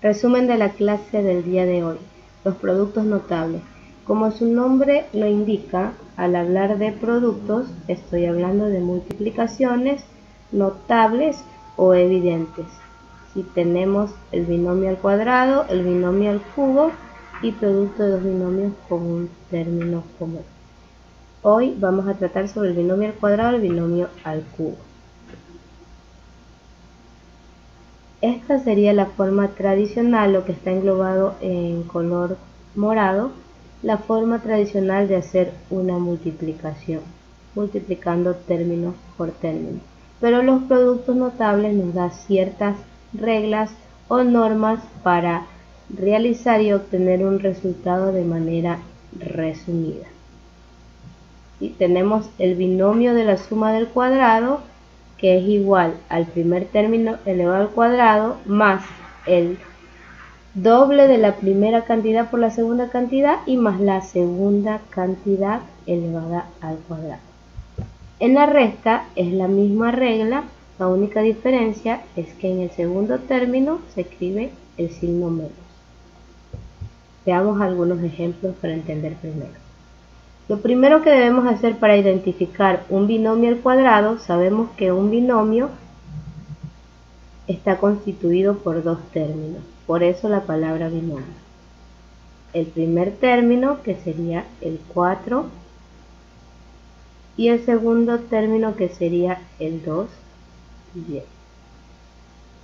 Resumen de la clase del día de hoy. Los productos notables. Como su nombre lo indica, al hablar de productos, estoy hablando de multiplicaciones notables o evidentes. Si tenemos el binomio al cuadrado, el binomio al cubo y producto de dos binomios con un término común. Hoy vamos a tratar sobre el binomio al cuadrado y el binomio al cubo. Esta sería la forma tradicional, lo que está englobado en color morado, la forma tradicional de hacer una multiplicación, multiplicando término por término. Pero los productos notables nos dan ciertas reglas o normas para realizar y obtener un resultado de manera resumida. Y tenemos el binomio de la suma del cuadrado, que es igual al primer término elevado al cuadrado más el doble de la primera cantidad por la segunda cantidad y más la segunda cantidad elevada al cuadrado. En la resta es la misma regla, la única diferencia es que en el segundo término se escribe el signo menos. Veamos algunos ejemplos para entender primero. Lo primero que debemos hacer para identificar un binomio al cuadrado, sabemos que un binomio está constituido por dos términos, por eso la palabra binomio. El primer término, que sería el 4, y el segundo término, que sería el 2y.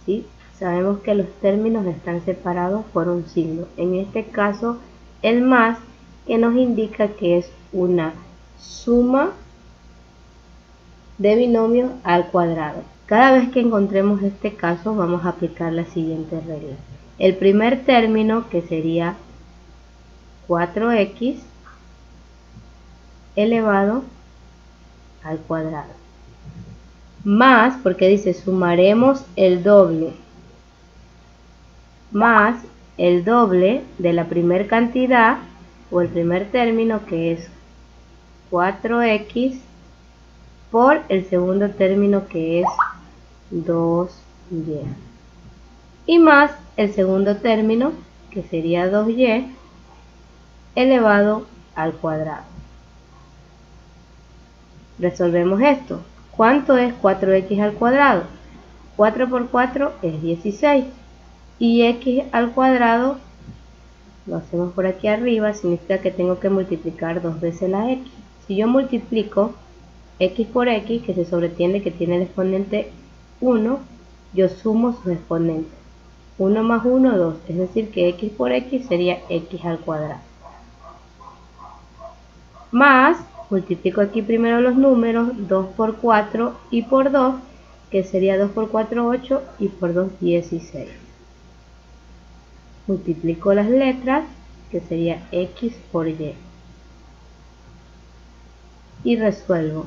¿Sí? Sabemos que los términos están separados por un signo, en este caso el más, que nos indica que es una suma de binomios al cuadrado. Cada vez que encontremos este caso vamos a aplicar la siguiente regla. El primer término, que sería 4x elevado al cuadrado, más, porque dice sumaremos el doble, más el doble de la primera cantidad o el primer término, que es 4x, por el segundo término, que es 2y, y más el segundo término, que sería 2y elevado al cuadrado. Resolvemos esto. ¿Cuánto es 4x al cuadrado? 4 por 4 es 16 y x al cuadrado lo hacemos por aquí arriba, significa que tengo que multiplicar dos veces la x. Si yo multiplico x por x, que se sobreentiende que tiene el exponente 1, yo sumo sus exponentes. 1 más 1, 2, es decir que x por x sería x al cuadrado. Más, multiplico aquí primero los números, 2 por 4 y por 2, que sería 2 por 4, 8 y por 2, 16. Multiplico las letras, que sería x por y. Y resuelvo.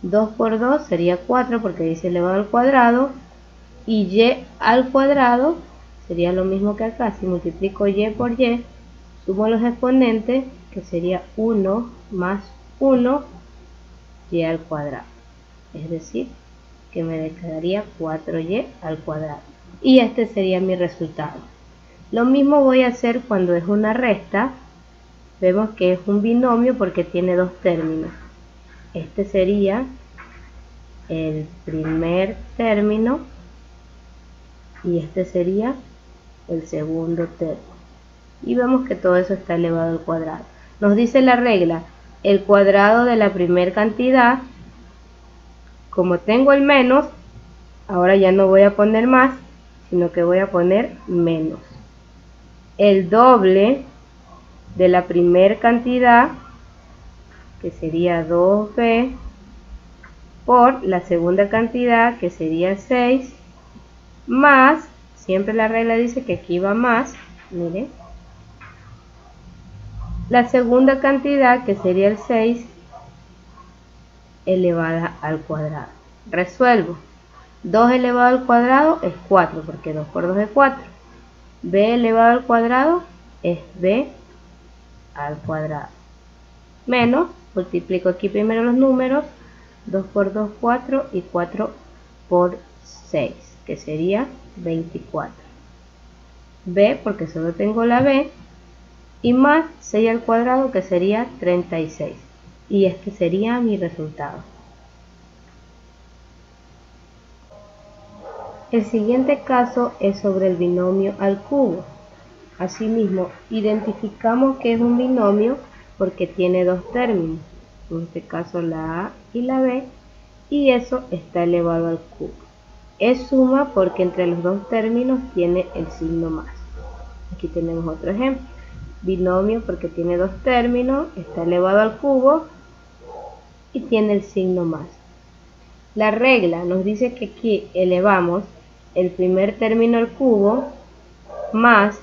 2 por 2 sería 4 porque dice elevado al cuadrado, y y al cuadrado sería lo mismo que acá. Si multiplico y por y, sumo los exponentes, que sería 1 más 1 y al cuadrado, es decir que me quedaría 4y al cuadrado, y este sería mi resultado. Lo mismo voy a hacer cuando es una resta. Vemos que es un binomio porque tiene dos términos. Este sería el primer término y este sería el segundo término, y vemos que todo eso está elevado al cuadrado. Nos dice la regla, el cuadrado de la primera cantidad. Como tengo el menos, ahora ya no voy a poner más, sino que voy a poner menos. El doble de la primera cantidad, que sería 2b, por la segunda cantidad, que sería 6, más, siempre la regla dice que aquí va más, miren, la segunda cantidad, que sería el 6, elevada al cuadrado. Resuelvo. 2 elevado al cuadrado es 4, porque 2 por 2 es 4. b elevado al cuadrado es b al cuadrado. Menos, multiplico aquí primero los números, 2 por 2, 4, y 4 por 6, que sería 24. b porque solo tengo la b, y más 6 al cuadrado que sería 36. Y este sería mi resultado. El siguiente caso es sobre el binomio al cubo. Asimismo, identificamos que es un binomio porque tiene dos términos, en este caso la a y la b, y eso está elevado al cubo. Es suma porque entre los dos términos tiene el signo más. Aquí tenemos otro ejemplo. Binomio porque tiene dos términos, está elevado al cubo y tiene el signo más. La regla nos dice que aquí elevamos el primer término al cubo más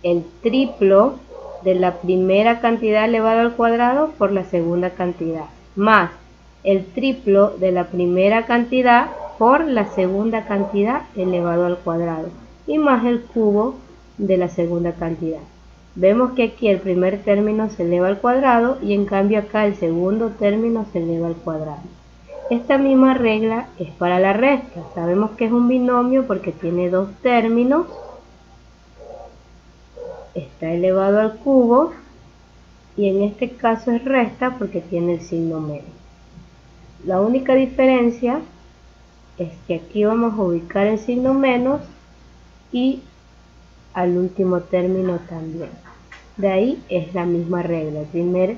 el triplo de la primera cantidad elevada al cuadrado por la segunda cantidad, más el triplo de la primera cantidad por la segunda cantidad elevado al cuadrado, y más el cubo de la segunda cantidad. Vemos que aquí el primer término se eleva al cuadrado y en cambio acá el segundo término se eleva al cuadrado. Esta misma regla es para la resta. Sabemos que es un binomio porque tiene dos términos, está elevado al cubo, y en este caso es resta porque tiene el signo menos. La única diferencia es que aquí vamos a ubicar el signo menos y al último término también. De ahí es la misma regla. El primer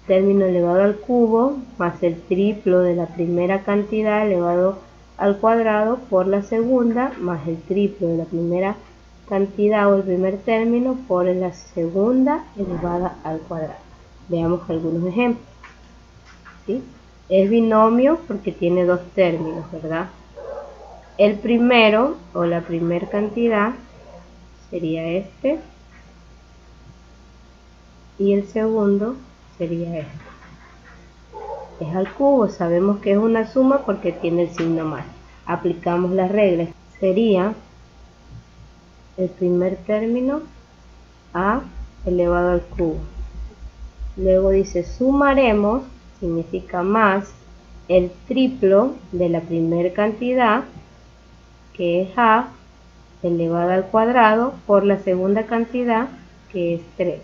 término elevado al cubo más el triplo de la primera cantidad elevado al cuadrado por la segunda más el triplo de la primera cantidad o el primer término por la segunda elevada al cuadrado. Veamos algunos ejemplos. ¿Sí? Es binomio porque tiene dos términos, ¿verdad? El primero o la primera cantidad sería este y el segundo sería este. Es al cubo, sabemos que es una suma porque tiene el signo más. Aplicamos las reglas. Sería el primer término a elevado al cubo. Luego dice sumaremos, significa más el triplo de la primera cantidad, que es a elevado al cuadrado, por la segunda cantidad, que es 3.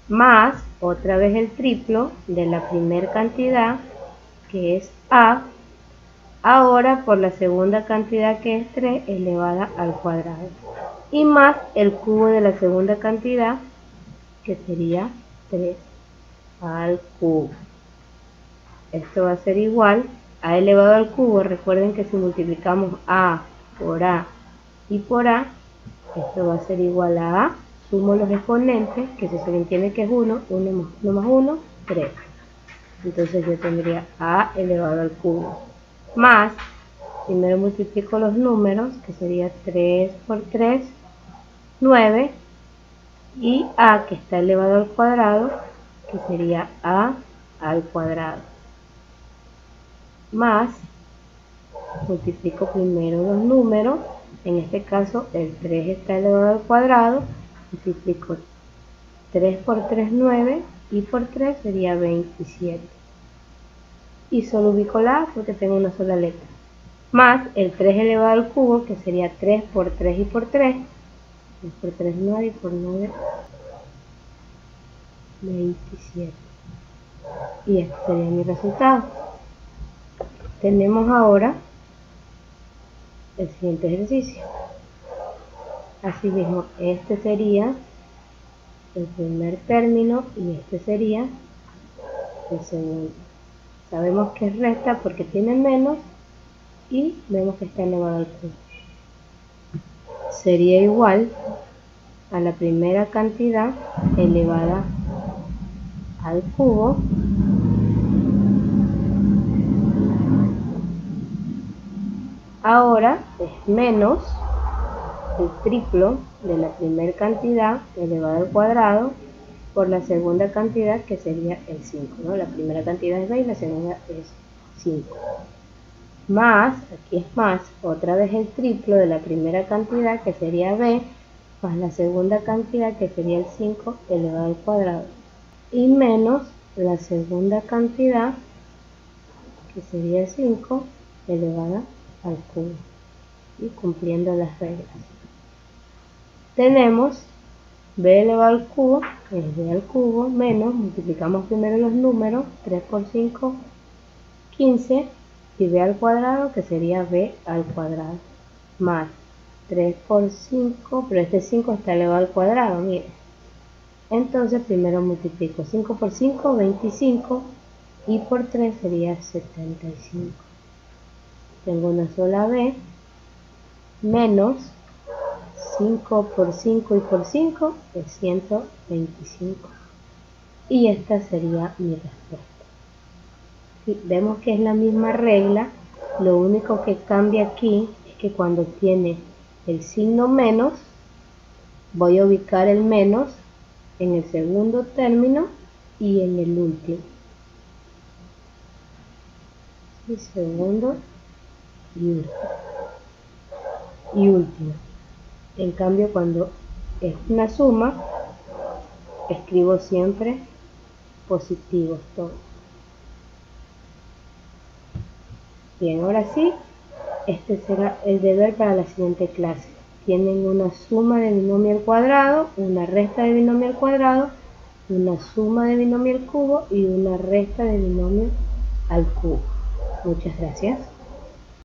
Más otra vez el triplo de la primera cantidad, que es a, ahora por la segunda cantidad, que es 3 elevada al cuadrado, y más el cubo de la segunda cantidad, que sería 3 al cubo. Esto va a ser igual a elevado al cubo. Recuerden que si multiplicamos a por a y por a, esto va a ser igual a sumo los exponentes, que se entiende que es 1, 1 más 1, 3. Entonces yo tendría a elevado al cubo, más, primero multiplico los números, que sería 3 por 3, 9, y a que está elevado al cuadrado, que sería a al cuadrado, más, multiplico primero los números, en este caso el 3 está elevado al cuadrado, multiplico 3 por 3, 9, y por 3 sería 27. Y solo ubico la a porque tengo una sola letra. Más el 3 elevado al cubo, que sería 3 por 3 y por 3. 3 por 3, 9, y por 9, 27. Y este sería mi resultado. Tenemos ahora el siguiente ejercicio. Asimismo, este sería el primer término y este sería el segundo. Sabemos que es resta porque tiene menos y vemos que está elevado al cubo. Sería igual a la primera cantidad elevada al cubo ahora es menos el triplo de la primera cantidad elevado al cuadrado por la segunda cantidad, que sería el 5, ¿no? La primera cantidad es b y la segunda es 5. Más, aquí es más, otra vez el triplo de la primera cantidad, que sería b, más la segunda cantidad, que sería el 5 elevado al cuadrado, y menos la segunda cantidad, que sería el 5 elevada al cubo, y cumpliendo las reglas. tenemos b elevado al cubo, es b al cubo, menos, multiplicamos primero los números, 3 por 5, 15, y b al cuadrado, que sería b al cuadrado, más 3 por 5, pero este 5 está elevado al cuadrado, miren. Entonces primero multiplico 5 por 5, 25, y por 3 sería 75. Tengo una sola b, menos 5 por 5 y por 5 es 125. Y esta sería mi respuesta. Y vemos que es la misma regla, lo único que cambia aquí es que cuando tiene el signo menos, voy a ubicar el menos en el segundo término y en el último. Y segundo y último. En cambio, cuando es una suma, escribo siempre positivos todos. Bien, ahora sí, este será el deber para la siguiente clase. Tienen una suma de binomio al cuadrado, una resta de binomio al cuadrado, una suma de binomio al cubo y una resta de binomio al cubo. Muchas gracias.